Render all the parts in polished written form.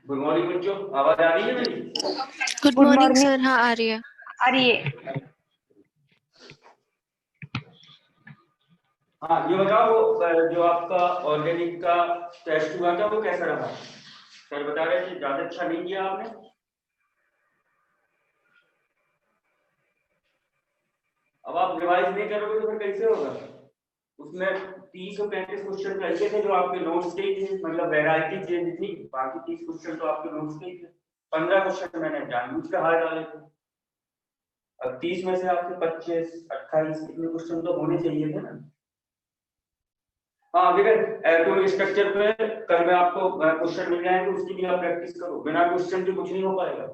Good morning बच्चों, आवाज आ रही है मेरी? Good morning sir. हाँ आ रही है। आ रही है। हाँ, ये बताओ वो जो आपका ऑर्गेनिक का टेस्ट हुआ था वो कैसा रहा? सर बता रहे थे ज्यादा अच्छा नहीं किया आपने। अब आप रिवाइज नहीं करोगे तो फिर कैसे होगा? उसमें 30 और 35 क्वेश्चन ऐसे थे जो आपके नोट्स के ही थे, मतलब वैरायटी चेंज थी। बाकी 30 क्वेश्चन तो आपके नोट्स के ही थे। 15 क्वेश्चन मैंने जानबूझ के हार डाले थे। अब 30 में से आपके 25, 28 इतने क्वेश्चन तो होने चाहिए थे ना। हाँ विवेक, एटॉमिक स्ट्रक्चर पे कल मैं आपको क्वेश्चन मिल जाएंगे, उसकी भी आप प्रैक्टिस करो। बिना क्वेश्चन के कुछ नहीं हो पाएगा,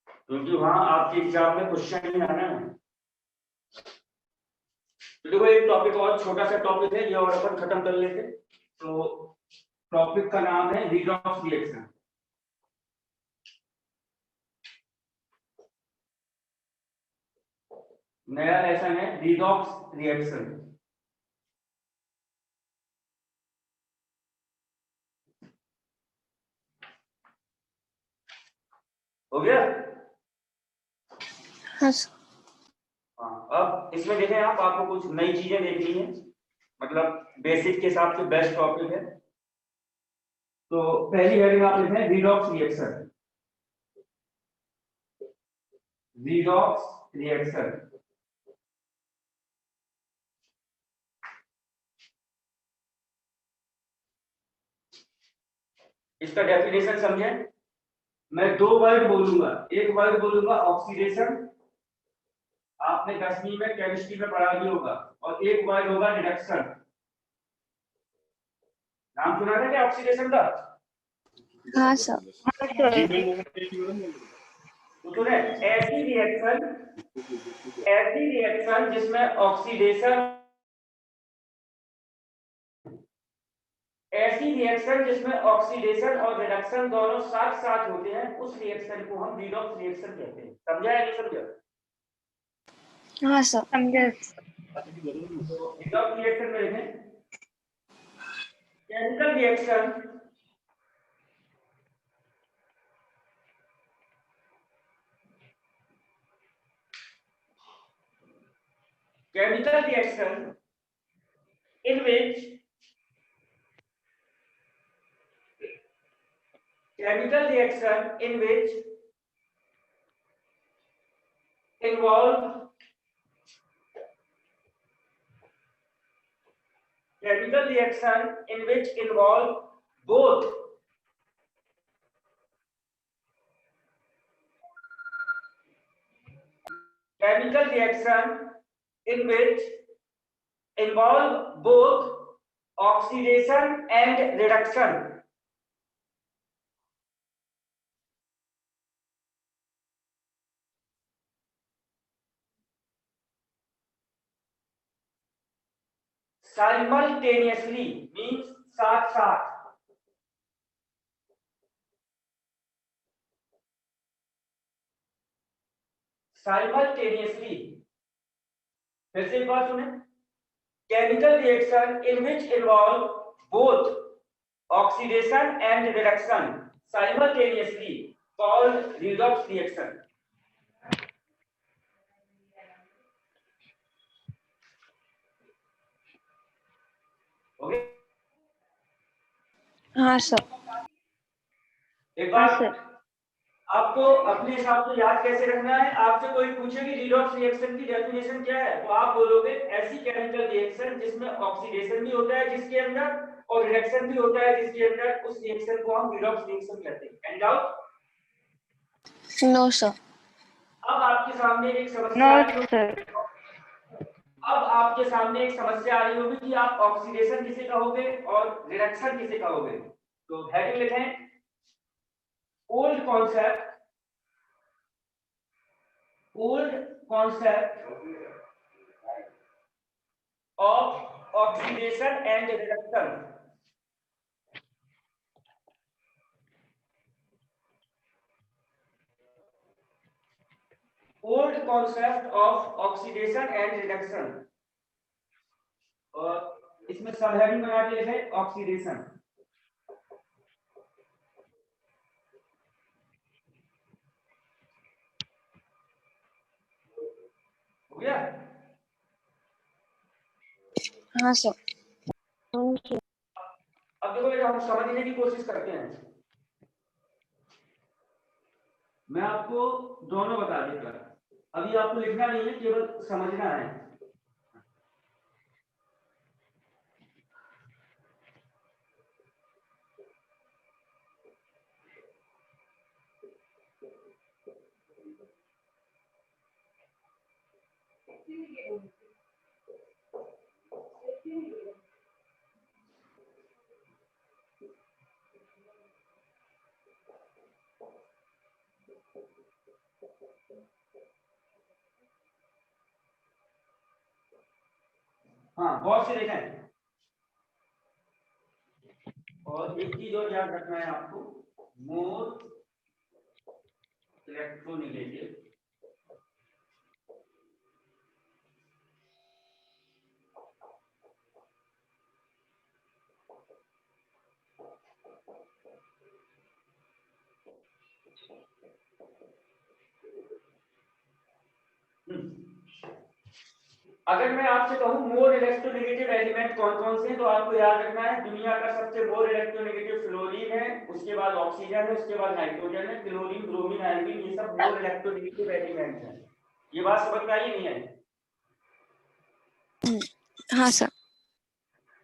क्योंकि वहां आपके एग्जाम में क्वेश्चन ही आना है। तो देखो, एक टॉपिक और छोटा सा टॉपिक है, ये और अपन खत्म कर लेते। तो टॉपिक का नाम है रिडॉक्स रिएक्शन। नया लेसन है रिडॉक्स रिएक्शन। हो गया? हाँ सर। हाँ, अब इसमें देखें आप, आपको कुछ नई चीजें देखनी है, मतलब बेसिक के हिसाब से बेस्ट टॉपिक है। तो पहली हेडिंग आप लिखें रिडॉक्स रिएक्शन। रिडॉक्स रिएक्शन इसका डेफिनेशन समझें। मैं दो वर्ड बोलूंगा, एक वर्ड बोलूंगा ऑक्सीडेशन, आपने 10वीं में केमिस्ट्री में पढ़ा भी होगा, और एक वर्ड होगा रिडक्शन। नाम सुना था क्या ऑक्सीडेशन का? हाँ सर। तो सुने, ऐसी रिएक्शन जिसमें ऑक्सीडेशन, ऐसी रिएक्शन जिसमें ऑक्सीडेशन और रिडक्शन दोनों साथ साथ होते हैं, उस रिएक्शन को हम रिडॉक्स रिएक्शन कहते हैं। समझा या नहीं समझा? हाँ सर। समझे। रिडॉक्स रिएक्शन में देखें, chemical reaction in which chemical reaction in which involve chemical reaction in which involve both chemical reaction in which involve both oxidation and reduction simultaneously, means साथ साथ, simultaneously। फिर से एक बार सुने, chemical reaction in which involve both oxidation and reduction simultaneously called redox reaction। Okay? हाँ sir. एक हाँ बार sir. आपको अपने हिसाब से याद कैसे रखना है, आपसे कोई पूछे कि रिडॉक्स रिएक्शन की डेफिनेशन क्या है, तो आप बोलोगे ऐसी केमिकल रिएक्शन जिसमें ऑक्सीडेशन भी होता है जिसके अंदर और रिएक्शन भी होता है जिसके अंदर, उस रिएक्शन को हम रिडॉक्स रिएक्शन कहते हैं। And doubt? No sir. अब आपके सामने एक समस्या आ रही होगी, अब आपके सामने एक समस्या आ रही होगी कि आप ऑक्सीडेशन किसे कहोगे और रिडक्शन किसे कहोगे। तो हेडिंग लिखें, old concept of oxidation and reduction. Old concept of oxidation and reduction. और इसमें सब हेडिंग बना के लिखे ऑक्सीडेशन। हो गया? हाँ सर। अब देखो बेटा, हम समझने की कोशिश करते हैं। मैं आपको दोनों बता देता, अभी आपको लिखना नहीं है, केवल समझना है। हाँ, बहुत से देखें। और एक चीज और याद रखना है आपको, मोर इलेक्ट्रोनेगेटिव अगर मैं आपसे कहूं मोर इलेक्ट्रोनेगेटिव एलिमेंट कौन कौन से हैं, तो आपको याद रखना है दुनिया का सबसे मोर इलेक्ट्रोनेगेटिव फ्लोरीन है, उसके बाद ऑक्सीजन है, उसके बाद नाइट्रोजन है, क्लोरीन, ब्रोमीन, आयोडीन, ये सब मोर इलेक्ट्रोनेगेटिव एलिमेंट हैं। ये बात समझ में आई नहीं है? हाँ सर।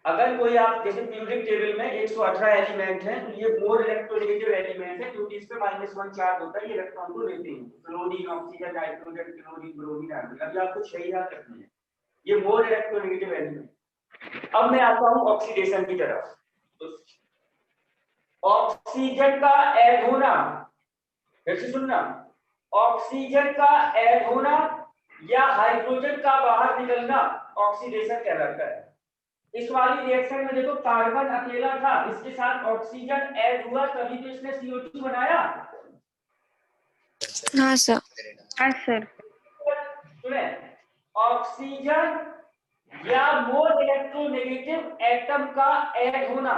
अगर कोई आप जैसे पीरियोडिक टेबल में 118 एलिमेंट हैं, तो ये मोर इलेक्ट्रोनेगेटिव एलिमेंट है क्योंकि इसमें -1 चार्ज होता है, ये इलेक्ट्रॉन को लेते हैं। Chlorine, oxygen, nitrogen, chlorine, bromine, iodine. अभी आपको 6 याद रखने हैं, ये मोर इलेक्ट्रोनेगेटिव एलिमेंट। अब मैं आता हूं ऑक्सीडेशन की तरफ। तो ऑक्सीजन का ऐड होना, फिर से सुनना, ऑक्सीजन का ऐड होना या हाइड्रोजन का बाहर निकलना ऑक्सीडेशन कहलाता है। इस वाली रिएक्शन में देखो, कार्बन अकेला था, इसके साथ ऑक्सीजन ऐड हुआ, तभी तो इसने CO2 बनाया। हाँ सर। हाँ सर। सुने, ऑक्सीजन या मोर इलेक्ट्रोनेगेटिव एटम का ऐड होना,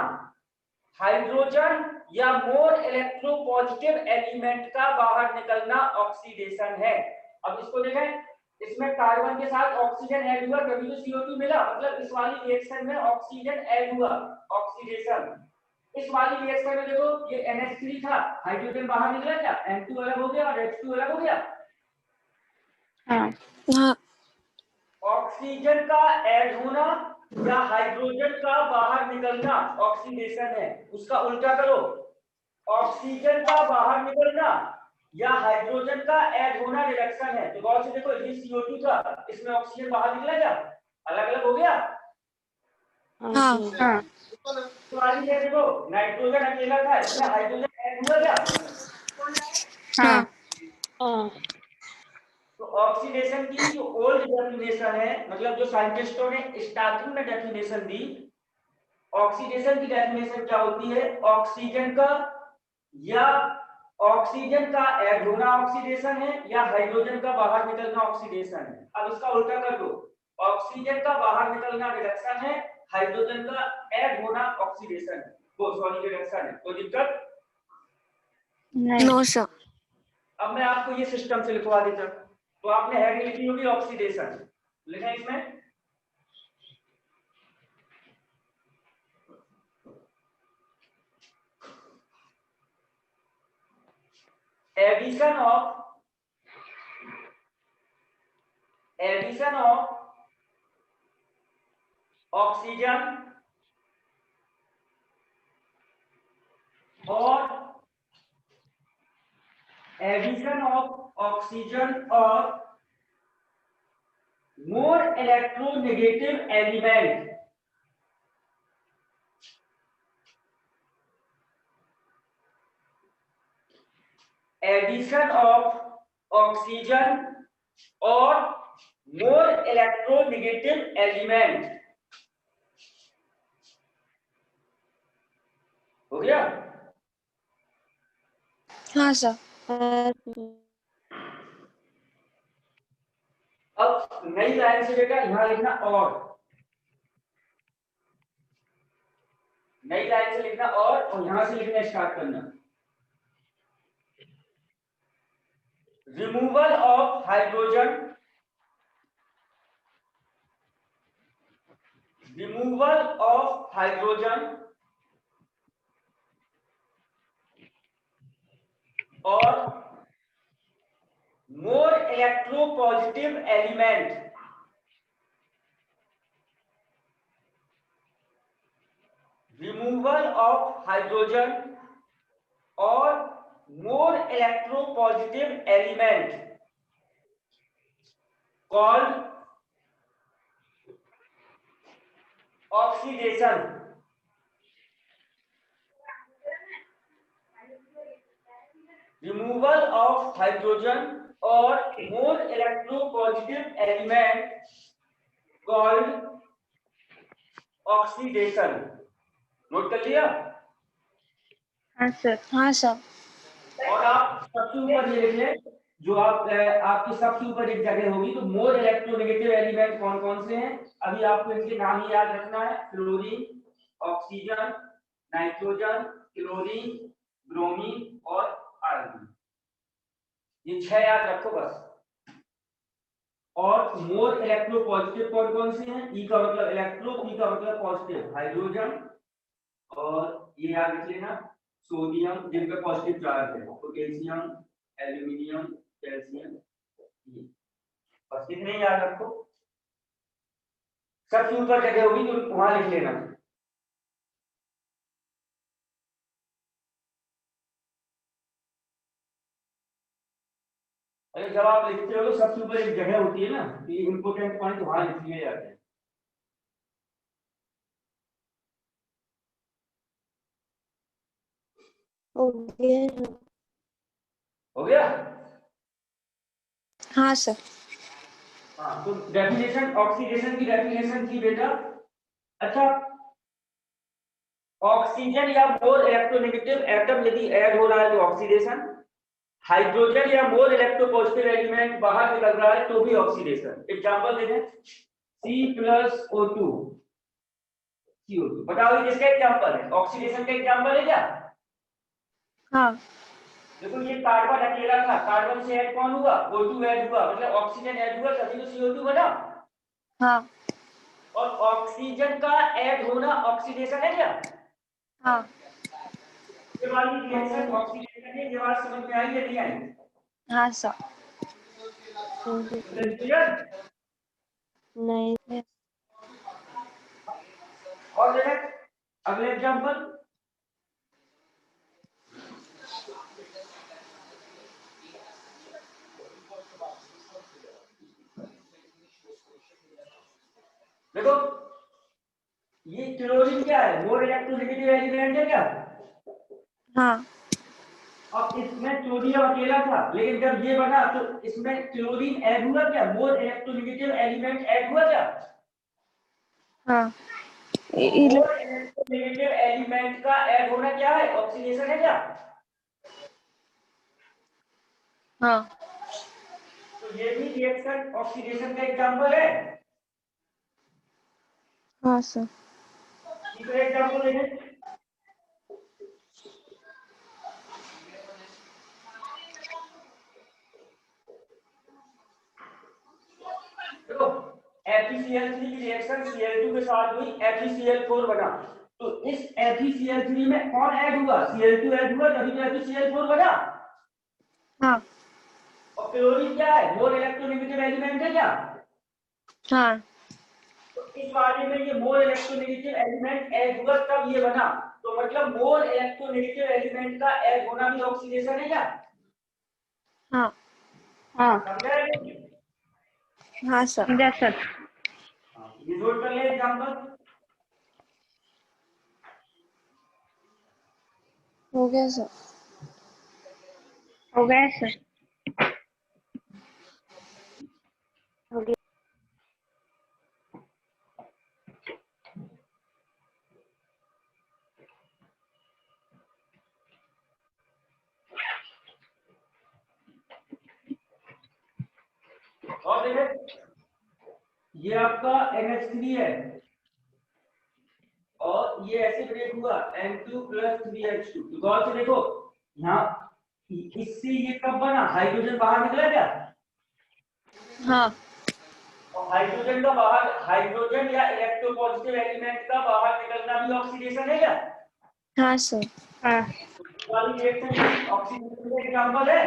हाइड्रोजन या मोर इलेक्ट्रोपॉजिटिव एलिमेंट का बाहर निकलना ऑक्सीडेशन है। अब इसको देखें, इसमें कार्बन के साथ ऑक्सीजन ऐड हुआ तभी तो CO2 मिला, मतलब इस वाली रिएक्शन में ऑक्सीजन ऐड हुआ, ऑक्सीडेशन। इस वाली रिएक्शन में देखो, ये NH3 था, हाइड्रोजन बाहर निकला, क्या N2 अलग हो गया और H2 अलग हो गया। हाँ हाँ। ऑक्सीजन का ऐड होना या हाइड्रोजन का बाहर निकलना ऑक्सीडेशन है। उसका उल्टा करो, ऑक्सीजन का बाहर निकलना या हाइड्रोजन का ऐड होना रिडक्शन है। तो गौर से देखो, ये CO2 था, इसमें ऑक्सीजन बाहर निकला, क्या अलग अलग हो गया। हाँ। हाँ तो आगे ये देखो, नाइट्रोजन अकेला था, इसमें हाइड्रोजन ऐड हुआ, क्या। हाँ हाँ। तो ऑक्सीडेशन की जो ओल्ड डेफिनेशन है, मतलब जो साइंटिस्टों ने स्टार्टिंग में डेफिनेशन दी, ऑक्सीडेशन की डेफिनेशन क्या होती है, ऑक्सीजन का या ऑक्सीजन का ऐड होना ऑक्सीडेशन है या हाइड्रोजन का बाहर निकलना ऑक्सीडेशन है। अब इसका उल्टा कर दो, ऑक्सीजन का बाहर निकलना रिडक्शन है, हाइड्रोजन का ऐड होना ऑक्सीडेशन है, वो सॉरी रिडक्शन है। कोई दिक्कत? नहीं। No sir. अब मैं आपको ये सिस्टम से लिखवा देता, तो आपने हेडिंग लिखी होगी ऑक्सीडेशन, लिखा है इसमें एडिशन ऑफ ऑक्सीजन और एडिशन ऑफ ऑक्सीजन और more electronegative element addition of oxygen और मोर इलेक्ट्रोनेगेटिव एलिमेंट हो गया। हाँ सर। अब नई लाइन से बेटा यहां लिखना और, नई लाइन से लिखना और यहां से लिखना स्टार्ट करना। Removal of hydrogen, removal of hydrogen और more electropositive element removal of hydrogen और more electropositive element called oxidation. Removal of hydrogen और more electropositive element called oxidation. Note कर लिया? हाँ सर। हाँ सर। और आप सबसे ऊपर ये लिख लें, जो आप आपके सबसे ऊपर एक जगह होगी, तो मोर इलेक्ट्रोनेगेटिव एलिमेंट कौन कौन से हैं अभी आपको इनके नाम ही याद रखना है। Fluorine, oxygen, nitrogen, chlorine, bromine और आर्गन, ये 6 याद रखो बस। और मोर इलेक्ट्रोपॉजिटिव कौन कौन से हैं? ई का मतलब इलेक्ट्रो, पी का मतलब पॉजिटिव, हाइड्रोजन, और ये याद रख लेना सोडियम जिनका पॉजिटिव चार्ज है, पोटेशियम, एल्यूमिनियम, कैल्शियम, बस इतने याद रखो। सबसे ऊपर जगह होगी तो वहां लिख लेना। अरे जब आप लिखते हो तो सबसे ऊपर एक जगह होती है ना, ये इंपोर्टेंट पॉइंट वहां लिख लिए जाते हैं। हो गया। हो गया? हाँ सर। हाँ, तो डेफिनेशन ऑक्सीडेशन की डेफिनेशन थी बेटा। अच्छा, ऑक्सीजन या मोर इलेक्ट्रोनेगेटिव एटम यदि ऐड हो रहा है तो ऑक्सीडेशन, हाइड्रोजन या मोर इलेक्ट्रोपॉजिटिव एलिमेंट बाहर निकल रहा है तो भी ऑक्सीडेशन। एग्जांपल देखें, C+O2, CO2, बताओ ये किसका एग्जांपल है? ऑक्सीडेशन का एग्जांपल है क्या? हाँ। देखो ये कार्बन अकेला था, कार्बन से ऐड कौन हुआ? O2 ऐड हुआ, मतलब ऑक्सीजन ऐड हुआ तभी तो CO2 बना। हाँ। और ऑक्सीजन का ऐड होना ऑक्सीडेशन है क्या? हाँ। ये वाली रिएक्शन ऑक्सीडेशन है, ये बात समझ में आई या नहीं आई? हाँ सर। क्लियर? नहीं। और देखें अगले एग्जांपल, देखो ये क्लोरीन क्या है? मोर इलेक्ट्रोनेगेटिव एलिमेंट है क्या? हाँ। अब इसमें क्लोरीन अकेला था, लेकिन जब ये बना तो इसमें क्लोरीन ऐड हुआ क्या? मोर इलेक्ट्रोनेगेटिव एलिमेंट ऐड हुआ क्या? हाँ। मोर इलेक्ट्रोनेगेटिव एलिमेंट का ऐड होना क्या है? ऑक्सीडेशन है क्या? हाँ। तो ये भी रिएक्शन ऑक्सीडेशन का एग्जांपल है। हाँ सर। तीसरा एग्जांपल देखें, देखो FeCl3 की रिएक्शन Cl2 के साथ हुई, FeCl4 बना। तो इस FeCl3 में कौन ऐड हुआ? Cl2 ऐड हुआ तभी तो FeCl4 बना। हाँ और क्लोरीन क्या है, मोर इलेक्ट्रोनेगेटिव एलिमेंट है क्या? हाँ तो इस वाले में ये मोर इलेक्ट्रोनेगेटिव एलिमेंट ऐड हुआ तब ये बना, तो मतलब मोर इलेक्ट्रोनेगेटिव एलिमेंट का ऐड होना भी ऑक्सीडेशन है क्या? हाँ हाँ समझा है? हाँ सर। समझा सर। ये नोट कर ले एग्जांपल। हो गया सर। हो गया सर। हो गया। और देखिए ये आपका NH3 है और ये ऐसे ब्रेक हुआ N2 + 3H2। तो गौर से देखो यहाँ इससे ये कब बना, हाइड्रोजन बाहर निकला क्या? हाँ और हाइड्रोजन का बाहर, हाइड्रोजन या इलेक्ट्रोपॉजिटिव एलिमेंट का बाहर निकलना भी ऑक्सीडेशन है क्या? हाँ सर। हाँ वाली रिएक्शन ऑक्सीडेशन का एग्जांपल है।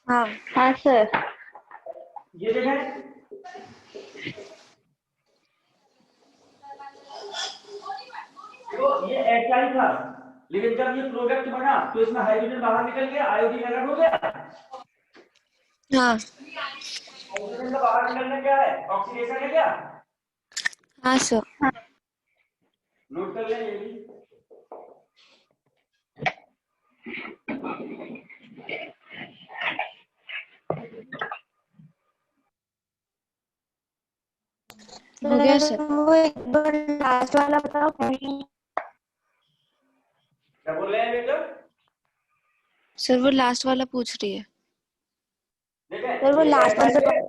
हाँ हाँ सर। ये देखें, देखो ये HI था, लेकिन जब ये प्रोडक्ट बना तो इसमें हाइड्रोजन बाहर निकल गया, आयोडीन अलग हो गया। हाँ हाइड्रोजन का बाहर निकलना क्या है, ऑक्सीडेशन है क्या? हाँ सर। नोट कर लें ये भी। हो गया सर। वो एक बार लास्ट वाला बताओ। क्या बोल रहे हैं बेटा? सर वो लास्ट वाला पूछ रही है। देखें सर वो ये लास्ट HI वाला। है,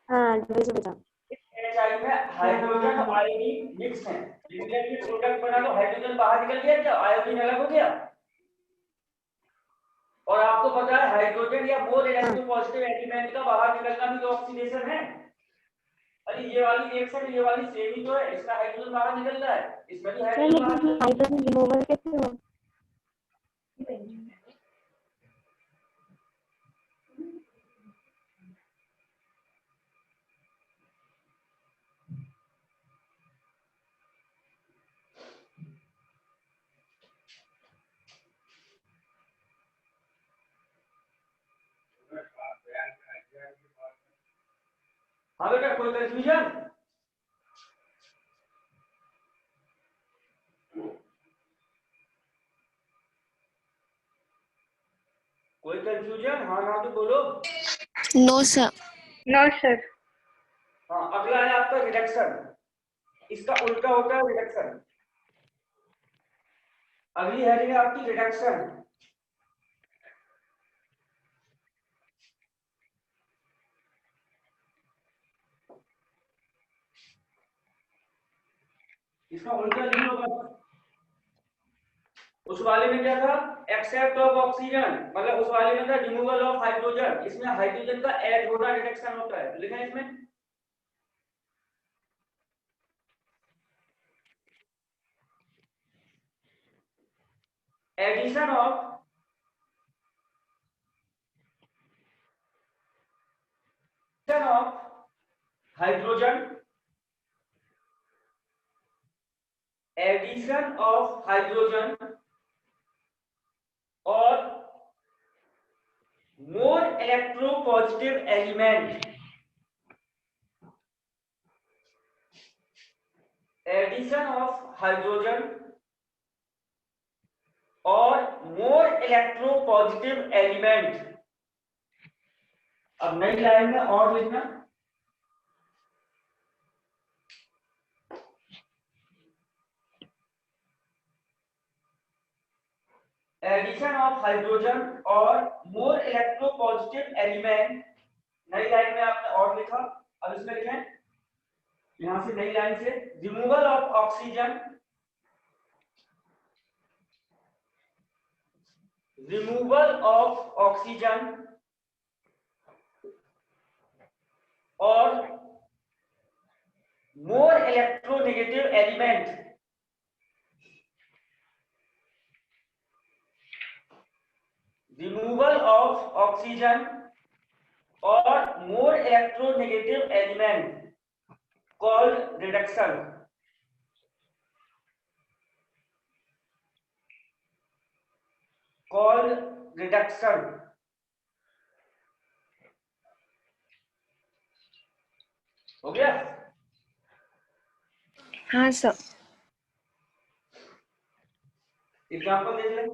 हाँ जल्दी से बताओ। HI में हाइड्रोजन और आयोडीन मिक्स हैं, लेकिन जब ये प्रोडक्ट बना तो हाइड्रोजन बाहर निकल गया क्या, आयोडीन अलग हो गया। और आपको पता है हाइड्रोजन या मोर इलेक्ट्रोपॉजिटिव एलिमेंट का बाहर निकलना भी तो ऑक्सीडेशन है। अरे ये वाली रिएक्शन ये वाली सेम ही तो है, इसका हाइड्रोजन बाहर निकल रहा है, इसमें भी सर हाइड्रोजन बाहर लेकिन निकल हाइड्रोजन रिमूवल कैसे हो? हाँ बेटा कोई कंफ्यूजन? कोई कंफ्यूजन, हाँ ना तो बोलो। No sir. No sir. हाँ अगला है आपका रिडक्शन, इसका उल्टा होता है रिडक्शन। अगली हेडिंग है आपकी रिडक्शन। इसका उल्टा लिख लो बस। उस वाले में क्या था, एक्सेप्ट ऑफ ऑक्सीजन, मतलब उस वाले में था रिमूवल ऑफ हाइड्रोजन, इसमें हाइड्रोजन का ऐड होना रिडक्शन होता है, लिखा है इसमें। Addition of hydrogen, addition of hydrogen और more electropositive element, addition of hydrogen और मोर इलेक्ट्रोपॉजिटिव एलिमेंट। अब नई लाइन में और लिखना, एडिशन ऑफ हाइड्रोजन और मोर इलेक्ट्रोपॉजिटिव एलिमेंट। नई लाइन में आपने और लिखा, अब इसमें लिखें यहां से नई लाइन से removal of oxygen, removal of oxygen और more electronegative element. Removal of oxygen और more electronegative element called reduction. Called reduction. हो गया? हाँ सर। एग्जाम्पल देख लें।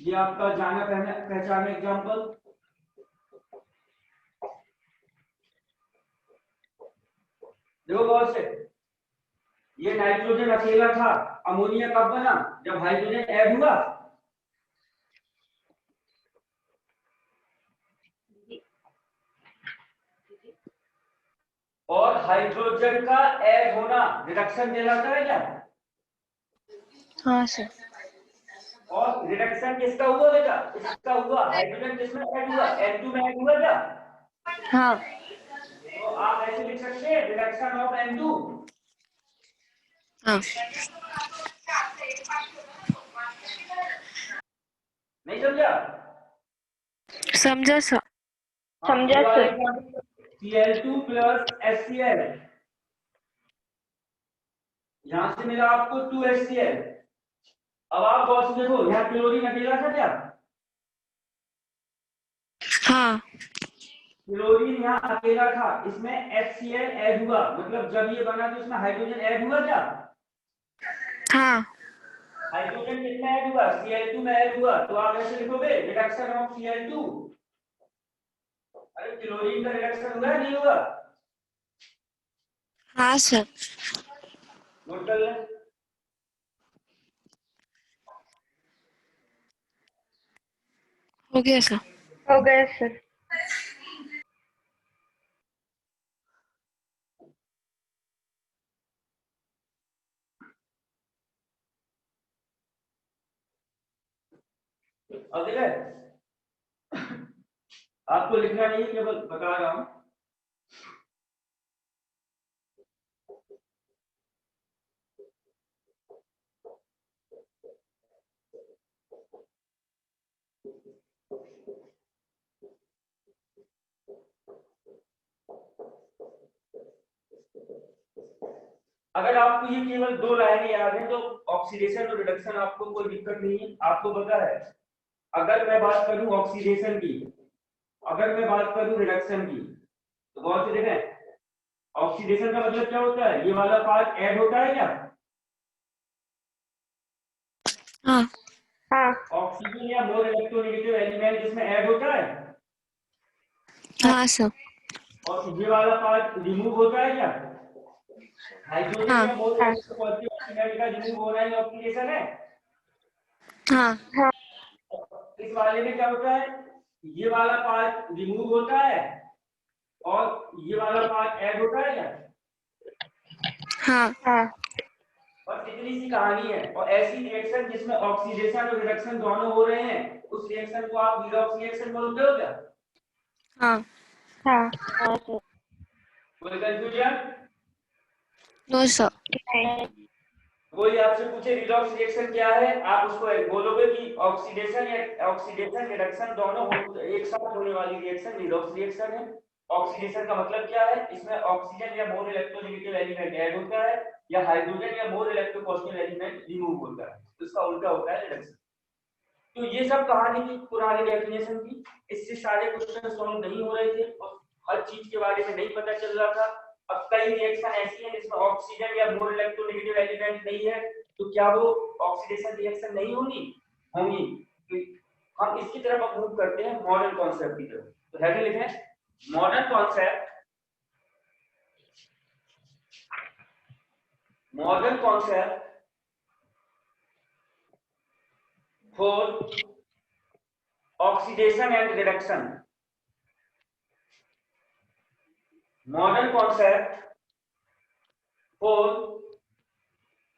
ये आपका जाना पहचाना एग्जाम्पल। देखो गौर से, ये नाइट्रोजन अकेला था, अमोनिया कब बना? जब हाइड्रोजन ऐड हुआ। और हाइड्रोजन का ऐड होना रिडक्शन कहलाता है क्या? हाँ सर। और रिडक्शन किसका हुआ बेटा? इसका हुआ। हाइड्रोजन किसमें ऐड हुआ? N2 में ऐड हुआ क्या? हाँ। तो आप ऐसे लिख सकते हैं रिडक्शन ऑफ N2। हाँ नहीं समझा? समझा सर। समझा सर। Cl2 प्लस HCl, यहां से मिला आपको 2HCl। अब आप गौर से देखो, यहाँ क्लोरीन अकेला था क्या? हाँ। क्लोरीन यहाँ अकेला था, इसमें HCl ऐड हुआ, मतलब जब ये बना तो इसमें हाइड्रोजन ऐड हुआ क्या? हाँ। हाइड्रोजन किसमें ऐड हुआ? Cl2 में ऐड हुआ। तो आप ऐसे लिखोगे रिडक्शन ऑफ Cl2। अरे क्लोरीन का रिडक्शन हुआ नहीं हुआ? हाँ सर। नोट कर लें। हो गया सर। हो गया सर। अब देख रहे, आपको लिखना नहीं है, केवल बता रहा हूं। अगर आपको ये केवल दो लाइनें याद है तो ऑक्सीडेशन और रिडक्शन आपको कोई दिक्कत नहीं है, आपको पता है। अगर मैं बात करूं ऑक्सीडेशन की, अगर मैं बात करूं रिडक्शन की, तो गौर से देखें, ऑक्सीडेशन का मतलब क्या होता है? ये वाला पार्ट ऐड होता है क्या? हाँ। हाँ। ऑक्सीजन या मोर इलेक्ट्रोनेगेटिव एलिमेंट इसमें ऐड होता है। हाँ सर। और ये वाला पार्ट रिमूव होता है क्या? हाइड्रोजन हाँ। या मोर हाँ। इलेक्ट्रोपॉजिटिव एलिमेंट का रिमूव होना ही ऑक्सीडेशन है। हाँ। हाँ। इस वाले में क्या होता है? ये वाला पार्ट रिमूव होता है और ये वाला पार्ट ऐड होता है क्या? हाँ। हाँ। बस इतनी सी कहानी है। और ऐसी रिएक्शन जिसमें ऑक्सीडेशन और रिडक्शन दोनों हो रहे हैं, उस रिएक्शन को आप रिडॉक्स रिएक्शन बोलते हो क्या? हाँ। हाँ। हाँ सर। कोई कंफ्यूजन? No sir. नहीं। कोई आपसे पूछे रिडॉक्स रिएक्शन क्या है, आप उसको बोलोगे कि ऑक्सीडेशन या ऑक्सीडेशन रिडक्शन दोनों एक साथ होने वाली रिएक्शन रिडॉक्स रिएक्शन है। ऑक्सीडेशन का मतलब क्या है? इसमें ऑक्सीजन या मोर इलेक्ट्रोनेगेटिव एलिमेंट ऐड होता है या हाइड्रोजन या मोर इलेक्ट्रोपॉजिटिव एलिमेंट रिमूव होता है, तो इसका उल्टा होता है रिडक्शन। तो ये सब कहानी की पुरानी डेफिनेशन थी, इससे सारे क्वेश्चन सॉल्व नहीं हो रहे थे और हर चीज के बारे में नहीं पता चल रहा था। अब कई रिएक्शन ऐसी हैं जिसमें ऑक्सीजन या मोर इलेक्ट्रोनेगेटिव एलिमेंट नहीं है, तो क्या वो ऑक्सीडेशन रिएक्शन नहीं होंगी? होंगी। तो हम इसकी तरफ अब मूव करते हैं मॉडर्न कॉन्सेप्ट की तरफ। तो हेडिंग लिखें modern concept. Modern concept for oxidation and reduction. Modern concept for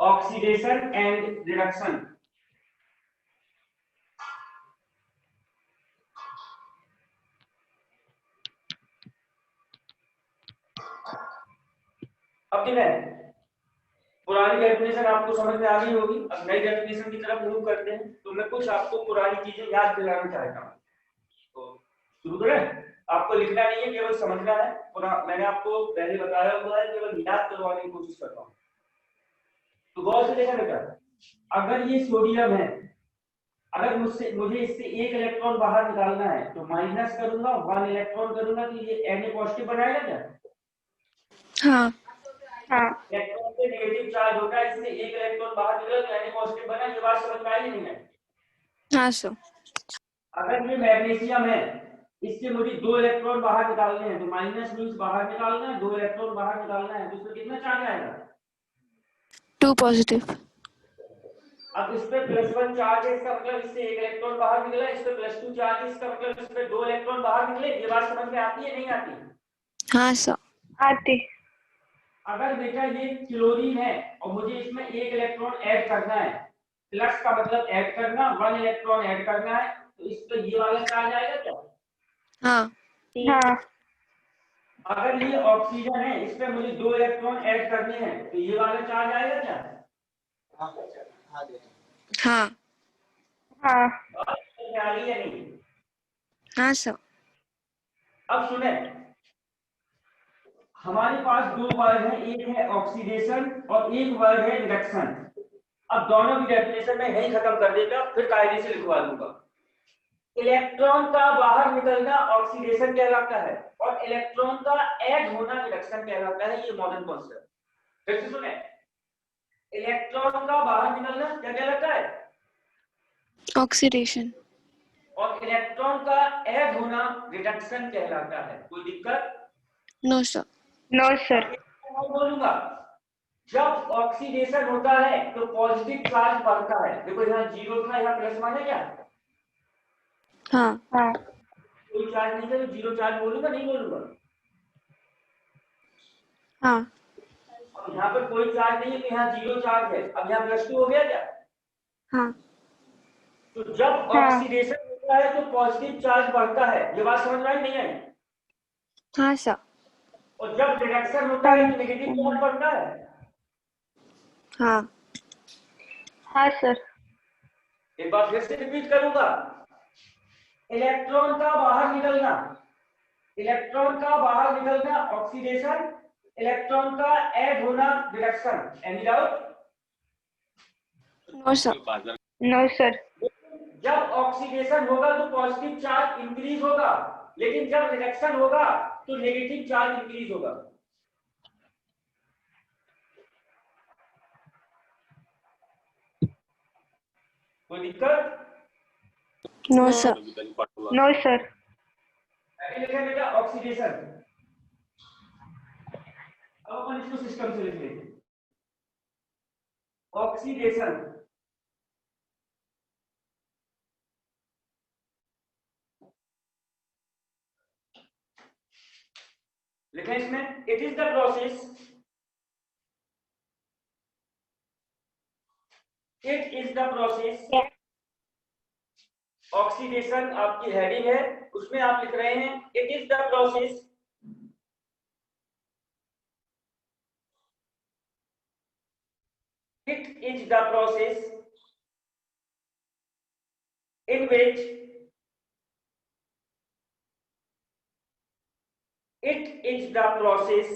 oxidation and reduction. अब देखें, पुरानी डेफिनेशन आपको समझ में आ गई होगी। अब नई डेफिनेशन की तरफ मूव करते हैं। तो मैं कुछ आपको पुरानी चीजें याद दिलाना चाहता हूँ। तो शुरू करें। आपको लिखना नहीं है, केवल समझना है। मैंने आपको पहले बताया हुआ है, केवल याद करवाने की कोशिश कर रहा हूँ। तो गौर से देखा बेटा, अगर ये सोडियम है, अगर मुझे इससे एक इलेक्ट्रॉन बाहर निकालना है तो माइनस करूंगा, 1 इलेक्ट्रॉन करूंगा, तो ये Na पॉजिटिव बनाएगा क्या? हाँ हाँ इलेक्ट्रॉन से नेगेटिव चार्ज होता है, इससे एक इलेक्ट्रॉन बाहर निकला तो Na पॉजिटिव बना। ये बात समझ में आई नहीं है? हाँ सर। अगर ये मैग्नीशियम है, इससे मुझे 2 इलेक्ट्रॉन बाहर निकालने हैं, तो माइनस मींस बाहर निकालना है, 2 इलेक्ट्रॉन बाहर निकालना है, तो इसमें कितना चार्ज आएगा? 2 पॉजिटिव। अब इस पे +1 चार्ज है, इसका मतलब इससे एक इलेक्ट्रॉन बाहर निकला। इस पे +2 चार्ज है, इसका मतलब इस पे 2 इलेक्ट्रॉन बाहर निकले। ये बात समझ में आती है नहीं आती? हाँ सर। आती। अगर बेटा ये क्लोरीन है और मुझे इसमें एक इलेक्ट्रॉन ऐड करना है, प्लस का मतलब ऐड करना, 1 इलेक्ट्रॉन ऐड करना है, तो इस पे ये वाला चार्ज आएगा क्या? हाँ हाँ अगर ये ऑक्सीजन है, इस पे मुझे 2 इलेक्ट्रॉन ऐड करने हैं, तो ये वाला चार्ज आएगा क्या? हाँ हाँ आ रही है नहीं? हाँ सर। अब सुने, हमारे पास 2 वर्ड है, एक है ऑक्सीडेशन और एक वर्ड है रिडक्शन। अब दोनों की डेफिनेशन में यही खत्म कर देगा, फिर कायदे से लिखवा दूंगा। इलेक्ट्रॉन का बाहर निकलना ऑक्सीडेशन कहलाता है और इलेक्ट्रॉन का ऐड होना रिडक्शन कहलाता है। ये मॉडर्न कॉन्सेप्ट। फिर से सुने, इलेक्ट्रॉन का बाहर निकलना क्या कहलाता है? ऑक्सीडेशन। और इलेक्ट्रॉन का ऐड होना रिडक्शन कहलाता है। कोई दिक्कत? No sir. No sir. मैं बोलूंगा, जब ऑक्सीडेशन होता है तो पॉजिटिव चार्ज बढ़ता है। देखो यहाँ 0 था, यहाँ +1 है क्या? हाँ हाँ कोई चार्ज नहीं था तो 0 चार्ज बोलूंगा नहीं बोलूंगा? हाँ अब यहाँ पर कोई चार्ज नहीं है तो यहाँ 0 चार्ज है। अब यहाँ +2 हो गया क्या? हाँ तो जब हाँ ऑक्सीडेशन होता है तो पॉजिटिव चार्ज बढ़ता है। ये बात समझ में आई नहीं आई? हाँ सर। और जब रिडक्शन होता है तो नेगेटिव चार्ज बढ़ता है। हाँ हाँ सर। एक बार फिर से रिपीट करूंगा, इलेक्ट्रॉन का बाहर निकलना, इलेक्ट्रॉन का बाहर निकलना ऑक्सीडेशन, इलेक्ट्रॉन का ऐड होना reduction. Any doubt? No sir. No sir. जब ऑक्सीडेशन होगा तो पॉजिटिव चार्ज इंक्रीज होगा, लेकिन जब रिडक्शन होगा तो नेगेटिव चार्ज इंक्रीज होगा। कोई दिक्कत? No sir. No sir. अभी लिखे बेटा ऑक्सीडेशन। अब अपन इसको सिस्टम से लिख लेते हैं। ऑक्सीडेशन लिखें इसमें, it is the process, it is the process. Oxidation आपकी हेडिंग है, उसमें आप लिख रहे हैं it is the process it is the process in which it is the process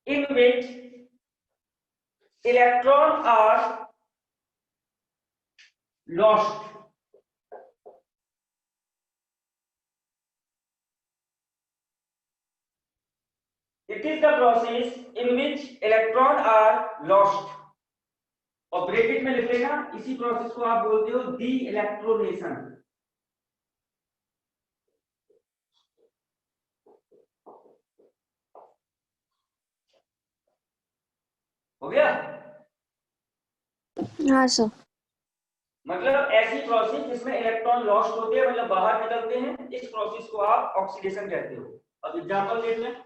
in which electrons are lost. It is the process in which electrons are lost. और bracket में लिख लेना, इसी प्रोसेस को आप बोलते हो डी इलेक्ट्रोनेशन। हो गया? हाँ सर। मतलब ऐसी प्रोसेस जिसमें इलेक्ट्रॉन लॉस्ट होते हैं, मतलब बाहर निकलते हैं, इस प्रोसेस को आप ऑक्सीडेशन कहते हो। अब एग्जांपल देख लें,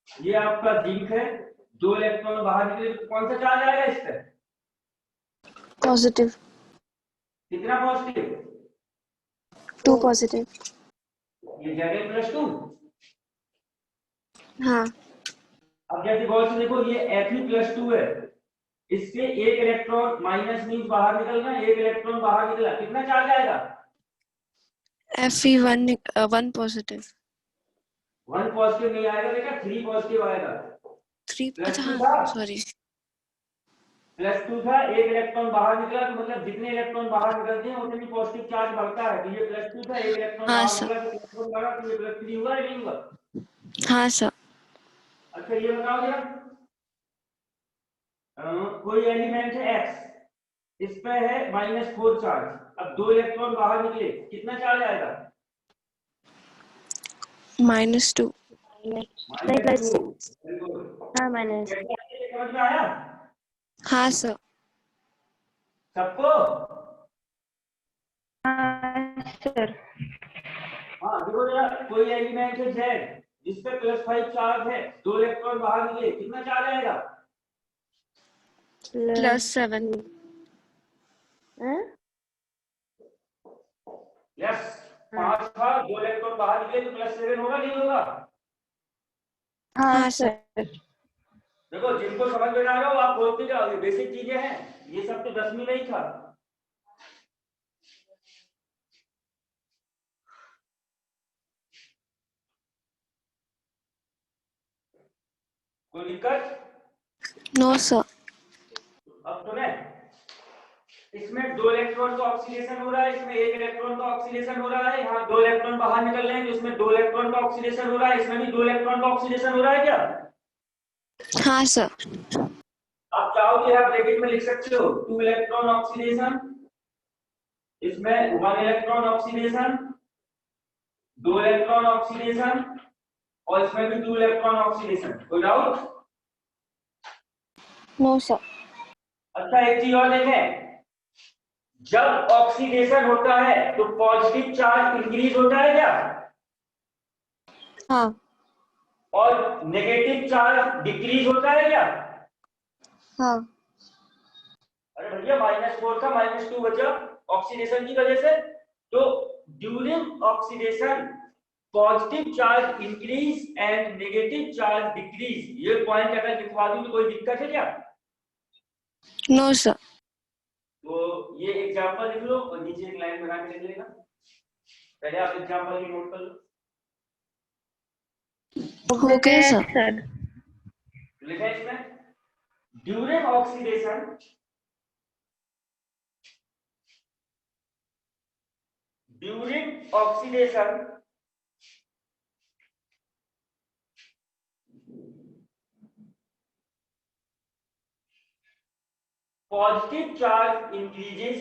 ये आपका जिंक है, 2 इलेक्ट्रॉन बाहर निकले तो कौन सा चार्ज आएगा इस पर? पॉजिटिव। कितना पॉजिटिव? 2 पॉजिटिव। ये Zn +2। हाँ अब जैसे गौर से देखो, ये Fe+2 है, इससे एक इलेक्ट्रॉन माइनस मीन्स बाहर निकलना, एक इलेक्ट्रॉन बाहर निकला, कितना चार्ज आएगा? Fe1 positive. 1 पॉजिटिव नहीं आएगा बेटा, 3 पॉजिटिव आएगा। 3 अच्छा +2 हाँ था, सॉरी। +2 था, एक इलेक्ट्रॉन बाहर निकला, तो मतलब जितने इलेक्ट्रॉन बाहर निकलते हैं उतनी पॉजिटिव चार्ज बढ़ता है। तो ये +2 था, एक इलेक्ट्रॉन हाँ बाहर सर। निकला तो इलेक्ट्रॉन बढ़ा, तो ये +3 हुआ या नहीं हुआ? हाँ सर। अच्छा ये बताओ जरा, कोई एलिमेंट है X, इस पे है -4 चार्ज, अब 2 इलेक्ट्रॉन बाहर निकले, कितना चार्ज आएगा? -2। नहीं प्लस। -2। हाँ माइनस। समझ में आया हाँ सर। सबको? हाँ सर। हाँ देखो जरा, कोई एलिमेंट है Z, जिसपे +5 चार्ज है, 2 इलेक्ट्रॉन बाहर निकले, कितना चार्ज आएगा? +7। यस, 5 था, 2 इलेक्ट्रॉन बाहर निकले तो +7 होगा नहीं होगा? हाँ हाँ सर। सर। देखो जिनको समझ में ना आ रहा हो आप बोलते जाओ, ये बेसिक चीजें हैं, ये सब तो 10वीं में ही था। कोई दिक्कत? No sir. अब सुने, इसमें 2 इलेक्ट्रॉन का ऑक्सीडेशन हो रहा है, इसमें 1 इलेक्ट्रॉन का ऑक्सीडेशन हो रहा है, यहाँ 2 इलेक्ट्रॉन बाहर निकल रहे हैं तो इसमें 2 इलेक्ट्रॉन का ऑक्सीडेशन हो रहा है, इसमें भी 2 इलेक्ट्रॉन का ऑक्सीडेशन हो रहा है क्या? हाँ सर। आप चाहो तो आप ब्रैकेट में लिख सकते हो 2 इलेक्ट्रॉन ऑक्सीडेशन, इसमें 1 इलेक्ट्रॉन ऑक्सीडेशन, 2 इलेक्ट्रॉन ऑक्सीडेशन, और इसमें भी 2 इलेक्ट्रॉन ऑक्सीडेशन। कोई डाउट? No sir. अच्छा एक चीज और देखें, जब ऑक्सीडेशन होता है तो पॉजिटिव चार्ज इंक्रीज होता है क्या? हाँ। और नेगेटिव चार्ज डिक्रीज होता है क्या? हाँ। अरे भैया -4 था, -2 बचा ऑक्सीडेशन की वजह से। तो during oxidation positive charge increase and negative charge decrease, ये पॉइंट अगर लिखवा दूं तो कोई दिक्कत है क्या? No sir. तो ये एग्जांपल लिख लो और नीचे एक लाइन बना के लिख लेना। पहले आप एग्जांपल की नोट कर लो। हो गया सर। सर। लिखा है इसमें, during oxidation positive charge increases